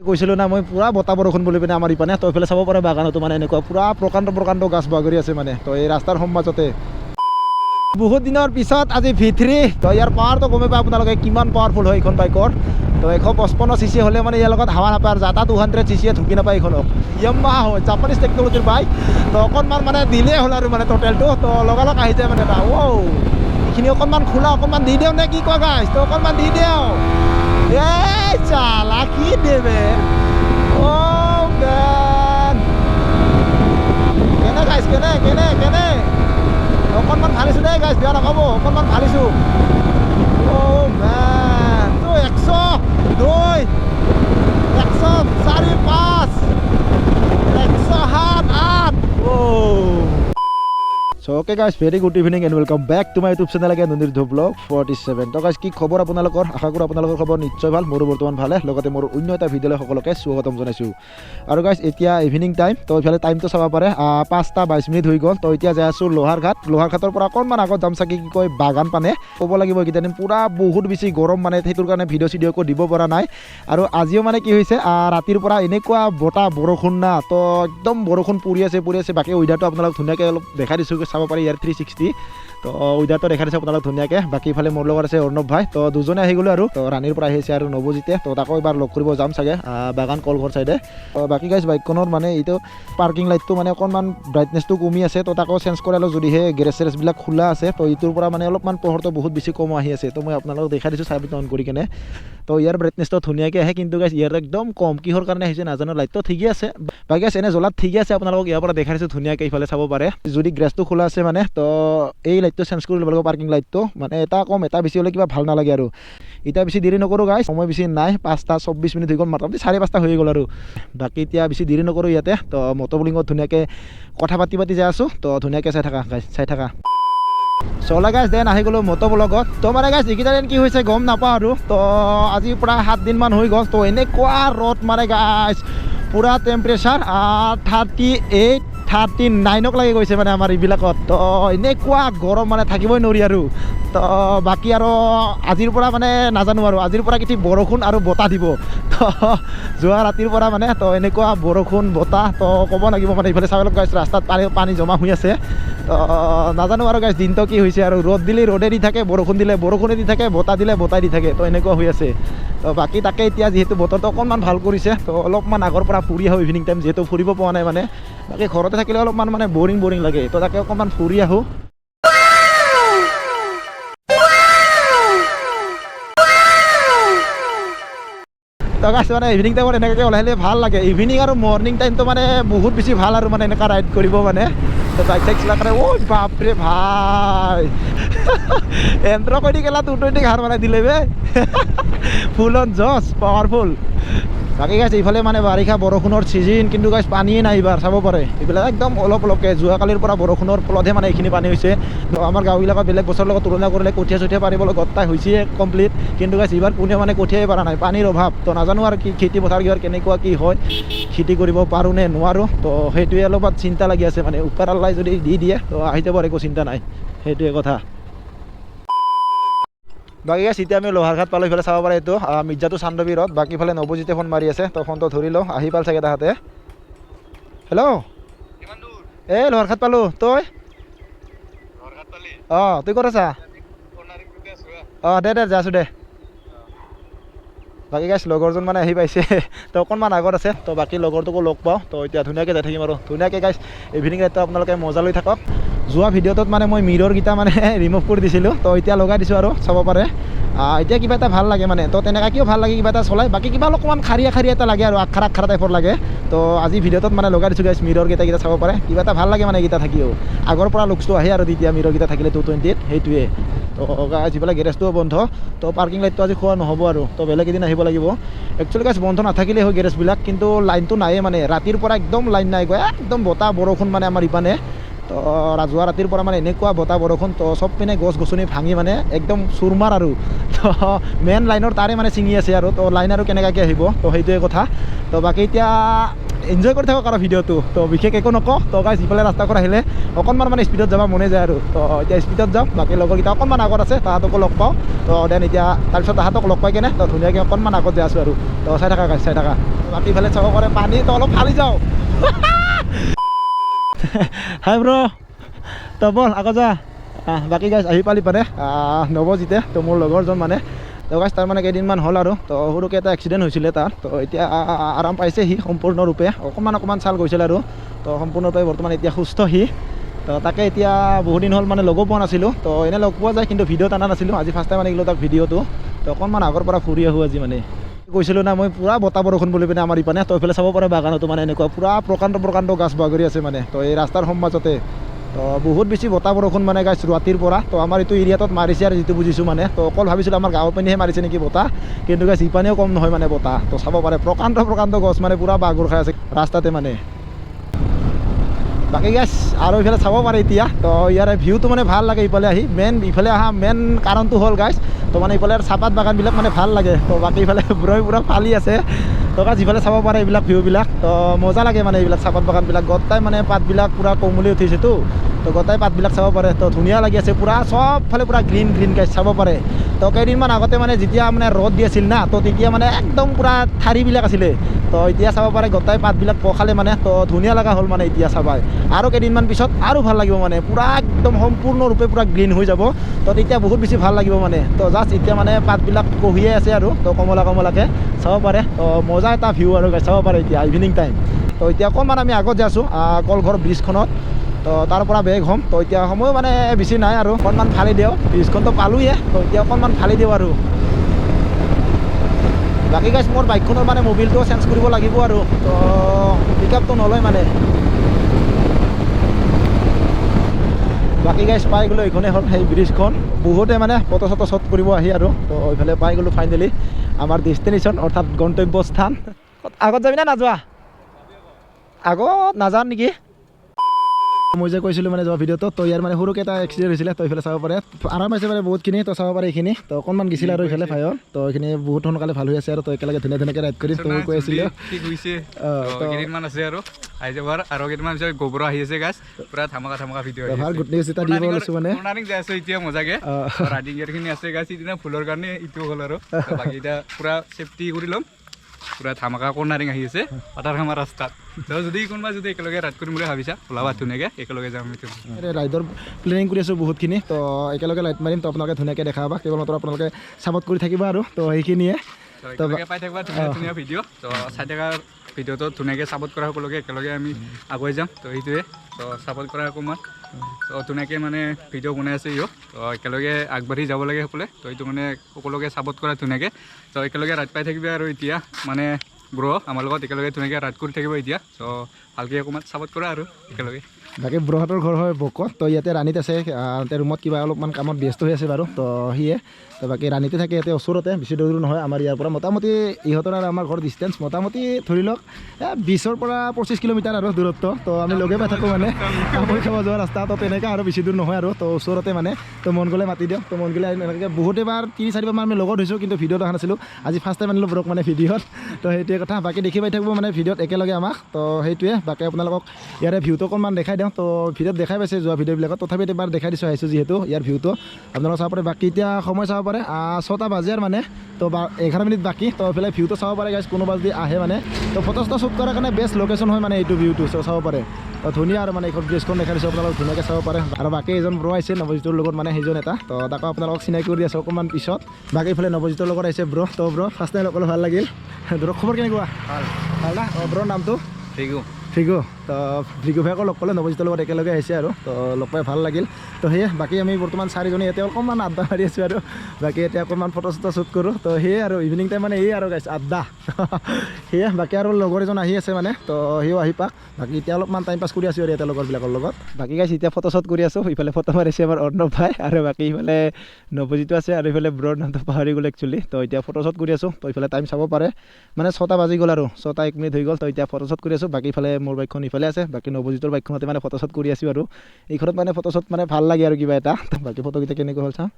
কৈছিলোঁ না মই পুৰা বতাহ বৰষুণ বুলি পিনে আমাৰ ইপানে তো এইফালে চাব পাৰে বাগানতো মানে এনেকুৱা পুৰা প্ৰকাণ্ড প্ৰকাণ্ড গাছ বাগৰি আছে মানে তো এই ৰাস্তাৰ সম্মাজতে বহুত দিনৰ পিছত আজি V3 তো ইয়াৰ পাৱাৰটো গমে পায় আপোনালোকে কিমান পাৱাৰফুল হয় এইখন বাইকৰ তো 155 cc হ'লে মানে ইয়াৰ লগত হাৱা নাপায় আৰু যাতা 200 cc ঢুকি নাপায় এইখনক ইয়ামাহা হয় জাপানিজ টেকনলজিৰ বাইক তো অকণমান মানে দিলেই হ'ল আৰু মানে টোটেলটো তো লগালগ আহি যায় মানে এটা এইখিনি অকণমান খোলা অকণমান দি দিওঁ নে কি কোৱা গাইছ তো অকণমান দি দিওঁ এই চালা কি দেবে কেনে গাইছ কেনে অকণমান ঢালিছোঁ দেই গাইছ বেয়া নাপাব অকণমান ঢালিছোঁ তো 102 104 5 107 8 So okay guys, very good evening and welcome back to my YouTube channel again, Nunir Vlog 47. তো guys কি খবৰ আপোনালোকৰ আশা কৰোঁ আপোনালোকৰ খবৰ নিশ্চয় ভাল মোৰো বৰ্তমান ভালে লগতে মোৰ অন্য এটা ভিডিঅ'লৈ সকলোকে স্বাগতম জনাইছোঁ আৰু guys এতিয়া ইভিনিং টাইম তো ইফালে টাইমটো চাব পাৰে 5:22 হৈ গ'ল তো এতিয়া যাই আছোঁ লোহাৰঘাটৰ পৰা অকণমান আগত যাম চাগে কি কয় বাগান পানে ক'ব লাগিব এইকেইটা দিন পুৰা বহুত বেছি গৰম মানে সেইটোৰ কাৰণে ভিডিঅ' একো দিব পৰা নাই আৰু আজিও মানে কি হৈছে ৰাতিৰ পৰা এনেকুৱা বতাহ বৰষুণ না তো একদম বৰষুণ পৰি আছে বাকী ৱেডাৰটো আপোনালোক ধুনীয়াকৈ অলপ দেখাই দিছোঁ চাব পাৰি ইয়াৰ 360 তো ৱেডাৰটো দেখাই দিছে আপোনালোক ধুনীয়াকৈ বাকী ইফালে মোৰ লগত আছে অৰ্ণৱ ভাই তো দুজনে আহি গ'লো আৰু তো ৰাণীৰ পৰা আহিছে আৰু নৱজিতে তো তাকো এবাৰ লগ কৰিব যাম চাগে বাগান কলঘৰ চাইডে বাকী গাইজ বাইকখনৰ মানে এইটো পাৰ্কিং লাইটটো মানে অকণমান ব্ৰাইটনেছটো কমি আছে তো তাকো চেঞ্জ কৰালোঁ যদিহে গেৰেজ চেৰেজবিলাক খোলা আছে তো এইটোৰ পৰা মানে অলপমান পোহৰটো বহুত বেছি কম আহি আছে তো মই আপোনালোকক দেখাই দিছোঁ চাবিটো অন কৰি কেনে তো ইয়াৰ ব্ৰাইটনেছটো ধুনীয়াকৈ আহে কিন্তু গাইজ ইয়াৰ একদম কম কিহৰ কাৰণে আহিছে নাজানো লাইটটো ঠিকে আছে বাকী গাইজ এনে জ্বলাত ঠিকে আছে আপোনালোকক ইয়াৰ পৰা দেখাই দিছোঁ ধুনীয়াকৈ ইফালে চাব পাৰে যদি গ্ৰেছটো খোলা আছে মানে তো এই লাইটটো চেঞ্জ কৰি ল'ব লাগিব পাৰ্কিং লাইটটো মানে এটা কম এটা বেছি হ'লে কিবা ভাল নালাগে আৰু এতিয়া বেছি দেৰি নকৰোঁ গাইজ সময় বেছি নাই 5:24 হৈ গ'ল মোটামুটি 5:30 হৈ গ'ল আৰু বাকী এতিয়া বেছি দেৰি নকৰোঁ ইয়াতে তো মটৰবলিঙত ধুনীয়াকৈ কথা পাতি যাই আছোঁ তো ধুনীয়াকৈ চাই থাকা চলা গাইজ দেন আহি গ'লোঁ মটৰবলগত তো মানে গাইজ এইকেইটা দিন কি হৈছে গম নাপাওঁ আৰু তো আজি প্ৰায় 7 দিনমান হৈ গ'ল তো এনেকুৱা ৰ'দ মানে গাইজ পুৰা টেম্পাৰেচাৰ 38 39 লাগি গৈছে মানে আমাৰ এইবিলাকত তো এনেকুৱা গৰম মানে থাকিবই নোৱাৰি আৰু তো বাকী আৰু আজিৰ পৰা মানে নাজানো আৰু আজিৰ পৰা কিছু বৰষুণ আৰু বতাহ দিব তো যোৱা ৰাতিৰ পৰা মানে তো এনেকুৱা বৰষুণ বতাহ তো ক'ব লাগিব মানে ইফালে চাবলৈ গাইছ ৰাস্তাত পানী জমা হৈ আছে তো নাজানো আৰু গাইছ দিনটো কি হৈছে আৰু ৰ'দ দিলে ৰ'দে দি থাকে বৰষুণ দিলে বৰষুণে দি থাকে বতাহ দিলে বতাহ দি থাকে তো এনেকুৱা হৈ আছে তো বাকী তাকে এতিয়া যিহেতু বতৰটো অকণমান ভাল কৰিছে তো অলপমান আগৰ পৰা ফুৰি আহোঁ ইভিনিং টাইম যিহেতু ফুৰিব পোৱা নাই মানে বাকী ঘৰতে থাকিলে অলপমান মানে বৰিং লাগে তো তাকে অকণমান ফুৰি আহোঁ তো গাছ মানে ইভিনিং টাইমত এনেকৈ ওলাই আহিলে ভাল লাগে ইভিনিং আৰু মৰ্ণিং টাইমটো মানে বহুত বেছি ভাল আৰু মানে এনেকুৱা ৰাইড কৰিব মানে তো বাইক চাইক চলাৰ কাৰণে বাপৰে ভাই এন্ত্ৰ কৰি গেলা 220 ঘাৰ বনাই দিলে বে ফুল অন জছ পাৱাৰফুল বাকী গাইছ এইফালে মানে বাৰিষা বৰষুণৰ ছিজন কিন্তু গাইছ পানীয়ে নাই এইবাৰ চাব পাৰে এইবিলাক একদম অলপকৈ যোৱাকালিৰ পৰা বৰষুণৰ ফলতহে মানে এইখিনি পানী হৈছে আমাৰ গাঁওবিলাকত বেলেগ বছৰৰ লগত তুলনা কৰিলে কঠীয়া চঠীয়া পাৰিবলৈ গত্তাই হৈছে কমপ্লিট কিন্তু গাইছ এইবাৰ কোনেও মানে কঠীয়াই পৰা নাই পানীৰ অভাৱ তো নাজানো আৰু কি খেতি পথাৰ কিহৰ কেনেকুৱা কি হয় খেতি কৰিব পাৰোঁ নে নোৱাৰোঁ তো সেইটোৱে অলপমান চিন্তা লাগি আছে মানে ওপৰ আল্লাই যদি দি দিয়ে তো আহি যাব একো চিন্তা নাই সেইটোৱে কথা বাকী গাইছ এতিয়া আমি লোহাৰঘাট পালোঁ ইফালে চাব পাৰে এইটো মিৰ্জাটো চান্দবী ৰোড বাকী ইফালে নৱজিতে ফোন মাৰি আছে তো ফোনটো ধৰি লওঁ আহি পাল চাগে তাহাঁতে হেল্ল' এই লোহাৰঘাট পালোঁ তই তুই ক'ত আছা দে যাই আছোঁ দে বাকী গাইছ লগৰজন মানে আহি পাইছে তো অকণমান আগত আছে তো বাকী লগৰটোকো লগ পাওঁ তো এতিয়া ধুনীয়াকৈ যাই থাকিম আৰু ধুনীয়াকৈ গাইছ ইভিনিং ৰাইডটো আপোনালোকে মজা লৈ থাকক যোৱা ভিডিঅ'টোত মানে মই মিৰৰকেইটা মানে ৰিমুভ কৰি দিছিলোঁ তো এতিয়া লগাই দিছোঁ আৰু চাব পাৰে এতিয়া কিবা এটা ভাল লাগে মানে তো তেনেকৈ কিয় ভাল লাগে কিবা এটা চলাই বাকী কিবা অকণমান খাৰিয়া এটা লাগে আৰু আখাৰা টাইপৰ লাগে তো আজি ভিডিঅ'টোত মানে লগাই দিছোঁ গাইছ মিৰৰকেইটা চাব পাৰে কিবা এটা ভাল লাগে মানে এইকেইটা থাকিও আগৰ পৰা লুকছটো আহে আৰু তেতিয়া মিৰৰকেইটা থাকিলে 220 সেইটোৱে তো গাইছ এইফালে গেৰেজটোও বন্ধ তো পাৰ্কিং লাইটটো আজি খোৱা নহ'ব আৰু তো বেলেগ এদিন আহিব লাগিব একচুৱেলি গাইছ বন্ধ নাথাকিলেই হয় গেৰেজবিলাক কিন্তু লাইনটো নায়ে মানে ৰাতিৰ পৰা একদম লাইন নাই গৈ একদম বতাহ বৰষুণ মানে আমাৰ ইপানে তো যোৱা ৰাতিৰ পৰা মানে এনেকুৱা বতাহ বৰষুণ তো চব পিনে গছ গছনি ভাঙি মানে একদম চুৰমাৰ আৰু তো মেইন লাইনৰ তাৰে মানে ছিঙি আছে আৰু তো লাইন আৰু কেনেকুৱাকৈ আহিব তো সেইটোৱে কথা তো বাকী এতিয়া এনজয় কৰি থাকক আৰু ভিডিঅ'টো তো বিশেষ একো নকওঁ তো গাইছ ইফালে ৰাস্তাখন আহিলে অকণমান মানে স্পীডত যাব মনে যায় আৰু তো এতিয়া স্পীডত যাম বাকী লগৰকেইটা অকণমান আগত আছে তাহাঁতকো লগ পাওঁ তো দেন এতিয়া তাৰপিছত তাহাঁতক লগ পাই কেনে তো ধুনীয়াকৈ অকণমান আগত যাই আছোঁ আৰু তো চাই থাকা গাইছ চাই থাকা বাকী ইফালে চাব পাৰে পানী তো অলপ ফালি যাওঁ হাই ব্ৰ তো বল আকৌ যা বাকী গাইজ আহি পালি মানে নৱজিতে তো মোৰ লগৰজন মানে তো গাইজ তাৰ মানে কেইদিনমান হ'ল আৰু তো সৰুকৈ এটা এক্সিডেণ্ট হৈছিলে তাৰ তো এতিয়া আৰাম পাইছে সি সম্পূৰ্ণৰূপে অকণমান ছাল গৈছিল আৰু তো সম্পূৰ্ণৰূপে বৰ্তমান এতিয়া সুস্থ সি তো তাকে এতিয়া বহুত দিন হ'ল মানে লগো পোৱা নাছিলোঁ তো এনেই লগ পোৱা যায় কিন্তু ভিডিঅ'ত অনা নাছিলোঁ আজি ফাৰ্ষ্ট টাইম আনিলোঁ তাক ভিডিঅ'টো তো অকণমান আগৰ পৰা ফুৰি আহোঁ আজি মানে কৈছিলোঁ না মই পূৰা বতাহ বৰষুণ বুলি পিনে আমাৰ ইপানে তো এইফালে চাব পাৰে বাগানতো মানে এনেকুৱা পূৰা প্ৰকাণ্ড গাছ বাগৰি আছে মানে তো এই ৰাস্তাৰ সমাজতে তো বহুত বেছি বতাহ বৰষুণ মানে গাছ ৰাতিৰ পৰা তো আমাৰ এইটো এৰিয়াত মাৰিছে আৰু যিটো বুজিছোঁ মানে তো অকল ভাবিছিলোঁ আমাৰ গাঁৱৰ পিনেহে মাৰিছে নেকি বতাহ কিন্তু গাছ ইপানেও কম নহয় মানে বতাহ তো চাব পাৰে প্ৰকাণ্ড গছ মানে পূৰা বাগৰ খাই আছে ৰাস্তাতে মানে বাকী গাছ আৰু ইফালে চাব পাৰে এতিয়া তো ইয়াৰে ভিউটো মানে ভাল লাগে ইফালে আহি ইফালে অহা মেইন কাৰণটো হ'ল গাছ তো মানে ইফালে চাহপাত বাগানবিলাক মানে ভাল লাগে তো বাকী ইফালে ব্ৰই পূৰা ফালি আছে তো গাছ ইফালে চাব পাৰে এইবিলাক ভিউবিলাক তো মজা লাগে মানে এইবিলাক চাহপাত বাগানবিলাক গোটাই মানে পাতবিলাক পূৰা কমলি উঠিছেতো তো গোটাই পাতবিলাক চাব পাৰে তো ধুনীয়া লাগি আছে পূৰা চবফালে পূৰা গ্ৰীণ গাছ চাব পাৰে তো কেইদিনমান আগতে মানে যেতিয়া মানে ৰ'দ দি আছিল না তো তেতিয়া মানে একদম পূৰা ঠাৰিবিলাক আছিলে তো এতিয়া চাব পাৰে গোটাই পাতবিলাক পখালে মানে তো ধুনীয়া লগা হ'ল মানে এতিয়া চাবাই আৰু কেইদিনমান পিছত আৰু ভাল লাগিব মানে পূৰা একদম সম্পূৰ্ণৰূপে পূৰা গ্ৰীণ হৈ যাব তো তেতিয়া বহুত বেছি ভাল লাগিব মানে তো জাষ্ট এতিয়া মানে পাতবিলাক কহিয়ে আছে আৰু তো কমলাকৈ চাব পাৰে তো মজা এটা ভিউ আৰু চাব পাৰে এতিয়া ইভিনিং টাইম তো এতিয়া অকণমান আমি আগত যাই আছোঁ কলঘৰ ব্ৰিজখনত তো তাৰ পৰা বেগ হ'ম তো এতিয়া সময় মানে বেছি নাই আৰু অকণমান ফালি দিওঁ ব্ৰিজখনতো পালোঁহে তো এতিয়া অকণমান ফালি দিওঁ আৰু বাকী গাইজ মোৰ বাইকখনৰ মানে মোবিলটো চেঞ্জ কৰিব লাগিব আৰু তো পিক আপটো নলয় মানে বাকী গাইজ পাই গ'লোঁ এইখনেই হ'ল সেই ব্ৰিজখন বহুতে মানে ফটো চটো শ্বট কৰিব আহি আৰু তো এইফালে পাই গ'লোঁ ফাইনেলি আমাৰ ডেষ্টিনেশ্যন অৰ্থাৎ গন্তব্যস্থান আগত যাবি না নাযোৱা আগত নাযাওঁ নেকি মই যে কৈছিলোঁ মানে যোৱা ভিডিঅ'টো তো ইয়াৰ মানে সৰুকৈ এটা এক্সিডেণ্ট হৈছিলে তো এইফালে চাব পাৰে আৰাম পাইছে মানে বহুতখিনি তো চাব পাৰে এইখিনি তো অকণমান গৈছিলে আৰু এইফালে ভাইৰ তো এইখিনি বহুত সোনকালে ভাল হৈ আছে আৰু তো একেলগে ধুনীয়াকৈ ৰাইড কৰিম তো কৈ আছিলোঁ ঠিক হৈছে কেইদিনমান আছে আৰু আহি যাব আৰু কেইদিনমান পিছত গোবৰ আহি আছে গাছ পূৰা ধামাকা ভিডিঅ' ভাল গুড নিউজ এটা দিব লৈছোঁ মানে কৰ্ণাৰিং যাই আছোঁ এতিয়া মজাকৈ ৰাইডিং গিয়াৰখিনি আছে গাছ সিদিনা ফুলৰ কাৰণে ইটো হ'ল আৰু বাকী এতিয়া পূৰা ছেফটি কৰি ল'ম পূৰা ধামাকা কৰ্ণাৰিং আহি আছে পাটাৰ খামাৰ ৰাস্তাত যদি কোনোবা যদি একেলগে ৰাইড কৰিম বুলি ভাবিছা ওলাবা ধুনীয়াকৈ একেলগে যাম ৰাইডৰ প্লেনিং কৰি আছোঁ বহুতখিনি তো একেলগে লাইট মাৰিম তো আপোনালোকে ধুনীয়াকৈ দেখা পাবা কেৱল মাত্ৰ আপোনালোকে ছাপৰ্ট কৰি থাকিবা আৰু তো সেইখিনিয়ে পাই থাকিবা ধুনীয়া ভিডিঅ' তো চাই থকাৰ ভিডিঅ'টো ধুনীয়াকৈ ছাপৰ্ট কৰা সকলোকে একেলগে আমি আগুৱাই যাম তো সেইটোৱে তো ছাপৰ্ট কৰা অকণমান তো ধুনীয়াকৈ মানে ভিডিঅ' বনাই আছে ইও তো একেলগে আগবাঢ়ি যাব লাগে সকলোৱে তো এইটো মানে সকলোকে ছাপৰ্ট কৰা ধুনীয়াকৈ তো একেলগে ৰাইড পাই থাকিবা আৰু এতিয়া মানে আমাৰ লগত একেলগে ধুনীয়াকৈ ৰাইড কৰি থাকিব এতিয়া তো ভালকৈ অকণমান ছাপৰ্ট কৰা আৰু একেলগে বাকী ব্ৰহঁতৰ ঘৰ হয় বকত তো ইয়াতে ৰাণীত আছে ৰুমত কিবা অলপমান কামত ব্যস্ত হৈ আছে বাৰু তো সিয়ে তো বাকী ৰাণীতে থাকে ইয়াতে ওচৰতে বেছি দূৰ নহয় আমাৰ ইয়াৰ পৰা মোটামুটি ইহঁতৰ আৰু আমাৰ ঘৰ ডিষ্টেঞ্চ মোটামুটি ধৰি লওক 20 পৰা 25 কিলোমিটাৰ আৰু দূৰত্ব তো আমি লগে পাই থাকোঁ মানে কাপোৰ খাব যোৱা ৰাস্তা তো তেনেকৈ আৰু বেছি দূৰ নহয় আৰু তো ওচৰতে মানে তো মন গ'লে মাতি দিওঁ তো মন গ'লে এনেকৈ বহুতেবাৰ 3-4 বাৰ আমি লগত হৈছোঁ কিন্তু ভিডিঅ'ত অহা নাছিলোঁ আজি ফাৰ্ষ্ট টাইম আনিলোঁ ব্ৰক মানে ভিডিঅ'ত তো সেইটোৱে কথা বাকী দেখি পাই থাকিব মানে ভিডিঅ'ত একেলগে আমাক তো সেইটোৱে বাকী আপোনালোকক ইয়াৰে ভিউটো অকণমান দেখাই দিওঁ তো ভিডিঅ'ত দেখাই পাইছে যোৱা ভিডিঅ'বিলাকত তথাপি এবাৰ দেখাই দিছোঁ আহিছোঁ যিহেতু ইয়াৰ ভিউটো আপোনালোকে চাব পাৰে বাকী এতিয়া সময় চাব পাৰে 6টা বাজে আৰু মানে তো 11 মিনিট বাকী তো এইফালে ভিউটো চাব পাৰে গাইজ কোনোবা যদি আহে মানে তো ফটো চটো শ্বুট কৰাৰ কাৰণে বেষ্ট লোকেশ্যন হয় মানে এইটো ভিউটো চাব পাৰে ধুনীয়া আৰু মানে এইখন ব্ৰিজখন দেখাই দিছোঁ আপোনালোক ধুনীয়াকৈ চাব পাৰে আৰু বাকী এজন ব্ৰ আহিছে নৱজিতৰ লগত মানে সেইজন এটা তো তাকো আপোনালোকক চিনাকি কৰি আছোঁ অকণমান পিছত বাকী এইফালে নৱজিতৰ লগত আহিছে ব্ৰ তো ব্ৰ ফাৰ্ষ্ট টাইম অকলে ভাল লাগিল ধৰক খবৰ কেনেকুৱা ভাল না ব্ৰৰ নামটো ফিগু তো ফিগু ভাইকো লগ পালে নৱজিতৰ লগত একেলগে আহিছে আৰু তো লগ পাই ভাল লাগিল তো সেয়ে বাকী আমি বৰ্তমান 4জনে ইয়াতে অকণমান আড্ডা মাৰি আছোঁ আৰু বাকী এতিয়া অকণমান ফটো চটো শ্বুট কৰোঁ তো সেয়ে আৰু ইভিনিং টাইম মানে এই আৰু গাইছ আড্ডা সেয়ে বাকী আৰু লগৰ এজন আহি আছে মানে তো সিও আহি পাক বাকী এতিয়া অলপমান টাইম পাছ কৰি আছোঁ আৰু ইয়াতে লগৰবিলাকৰ লগত বাকী গাইছ এতিয়া ফটো শ্বুট কৰি আছোঁ ইফালে ফটো মাৰিছে আমাৰ অৰ্ণৱ ভাই আৰু বাকী ইফালে নৱজিতো আছে আৰু ইফালে ব্ৰৰ নামটো পাহৰি গ'ল একচুৱেলি তো এতিয়া ফটো শ্বুট কৰি আছোঁ তো ইফালে টাইম চাব পাৰে মানে 6টা বাজি গ'ল আৰু 6টা 1 মিনিট হৈ গ'ল তো এতিয়া ফটো শ্বুট কৰি আছোঁ বাকী ইফালে মোৰ বাইকখন ইফালে আছে বাকী নৱজিতৰ বাইকখনতে মানে ফটো শ্বুট কৰি আছোঁ আৰু এইখনত মানে ফটো শ্বুট মানে ভাল লাগে আৰু কিবা এটা বাকী ফটোকেইটা কেনেকুৱা হ'ল চাওঁ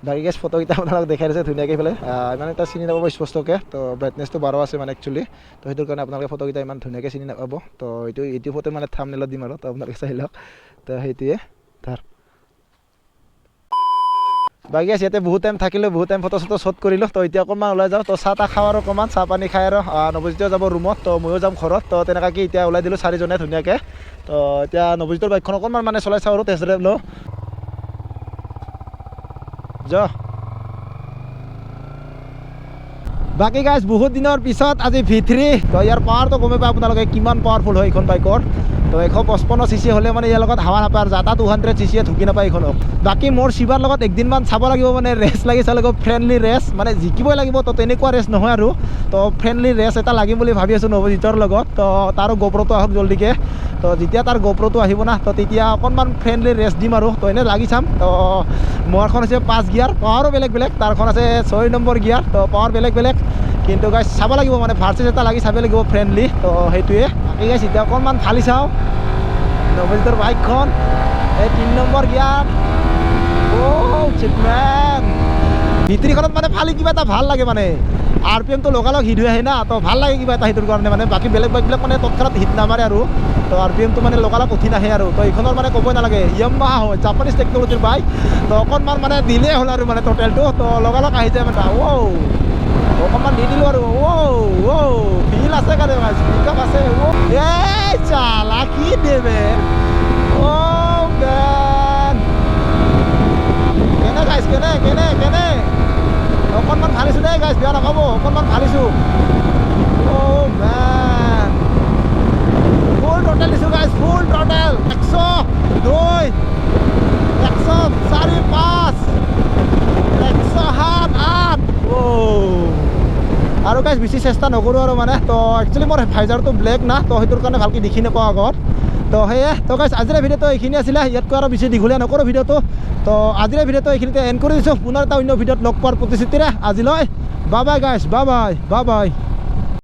বাকী গেছ ফটোকেইটা আপোনালোক দেখাই দিছে ধুনীয়াকৈ ইফালে ইমান এটা চিনি নাপাব স্পষ্টকৈ তো ব্ৰাইটনেছটো 12 আছে মানে একচুৱেলি তো সেইটোৰ কাৰণে আপোনালোকে ফটোকেইটা ইমান ধুনীয়াকৈ চিনি নাপাব তো এইটো ফটো মানে থাম্বনেইলত দিম আৰু তো আপোনালোকে চাই লওক তো সেইটোৱে তাৰ বাকী আছে ইয়াতে বহুত টাইম থাকিলোঁ, বহুত টাইম ফটো চটো শ্বুট কৰিলোঁ। তো এতিয়া অকণমান ওলাই যাওঁ। তো চাহ তাহ খাওঁ আৰু অকণমান চাহ পানী খাই আৰু নৱজিতেও যাব ৰুমত। তো ময়ো যাম ঘৰত। তো তেনেকুৱাকৈ এতিয়া ওলাই দিলোঁ চাৰিজনে ধুনীয়াকৈ। তো এতিয়া নৱজিতৰ বাইকখন অকণমান মানে চলাই চাওঁ আৰু টেষ্ট ড্ৰাইভ লওঁ। বাকী গাইজ বহুত দিনৰ পিছত আজি V3। তো ইয়াৰ পাৱাৰটো গমে পায় আপোনালোকে কিমান পাৱাৰফুল হয় এইখন বাইকৰ। তো 155 cc হ'লে মানে ইয়াৰ লগত হাৱা নাপায় আৰু যাতা 200 cc ঢুকি নাপায় এইখনক। বাকী মোৰ শিৱাৰ লগত একদিনমান চাব লাগিব, মানে ৰেচ লাগি চাব লাগিব, ফ্ৰেণ্ডলি ৰেচ, মানে জিকিবই লাগিব। তো তেনেকুৱা ৰেচ নহয় আৰু, তো ফ্ৰেণ্ডলি ৰেচ এটা লাগিম বুলি ভাবি আছোঁ নৱজিতৰ লগত। তো তাৰো গোপ্ৰটো আহক জল্দিকৈ। তো যেতিয়া তাৰ গোপ্ৰটো আহিব না, তো তেতিয়া অকণমান ফ্ৰেণ্ডলি ৰেচ দিম আৰু। তো এনেই লাগি চাম। তো মোৰখন হৈছে 5 গিয়াৰ, পাৱাৰো বেলেগ বেলেগ, তাৰখন আছে 6 নম্বৰ গিয়াৰ। তো পাৱাৰ বেলেগ বেলেগ, কিন্তু গাইজ চাব লাগিব, মানে ভাৰ্চেছ এটা লাগি চাব লাগিব ফ্ৰেণ্ডলি। তো সেইটোৱে বাকী গাইজ এতিয়া অকণমান ফালি চাওঁ নৱজিতৰ বাইকখন। এই 3 নম্বৰ গিয়াৰ। চিটমেন V3খনত মানে ফালি কিবা এটা ভাল লাগে, মানে RPMটো লগালগ হিট হৈ আহে না। তো ভাল লাগে কিবা এটা সেইটোৰ কাৰণে, মানে বাকী বেলেগ বাইকবিলাক মানে তৎক্ষণাত হিট নামাৰে আৰু। তো RPMটো মানে লগালগ উঠি নাহে আৰু। তো এইখনৰ মানে ক'বই নালাগে, Yamaha হয়, জাপানিজ টেকন'লজিৰ বাইক। তো অকণমান মানে দিলেই হ'ল আৰু মানে টোটেলটো। তো লগালগ আহি যায় মানে। অকণমান দি দিলোঁ আৰু। ফিল আছে কাৰণে পিকআপ আছে। এই চালা কি দেবে। কেনে গাইছ, কেনে অকণমান ফালিছোঁ দেই গাইছ, বেয়া নাপাব, অকণমান ফালিছোঁ। ফুল টোটেল দিছোঁ গাইছ, ফুল টোটেল 102, 104, 5, 107, 8। আৰু গাইছ বেছি চেষ্টা নকৰোঁ আৰু মানে। তো একচুৱেলি মোৰ ভাইজাৰটো ব্লেক না, তো সেইটোৰ কাৰণে ভালকৈ দেখি নাপাওঁ আগত। তো সেয়ে তো গাইছ আজিৰ ভিডিঅ'টো এইখিনি আছিলে, ইয়াতকৈ আৰু বেছি দীঘলীয়া নকৰোঁ ভিডিঅ'টো। তো আজিৰ ভিডিঅ'টো এইখিনিতে এণ্ড কৰি দিছোঁ। পুনৰ এটা অন্য ভিডিঅ'ত লগ পোৱাৰ প্ৰতিশ্ৰুতিৰে আজিলৈ বাই বাই গাইছ, বাই বাই।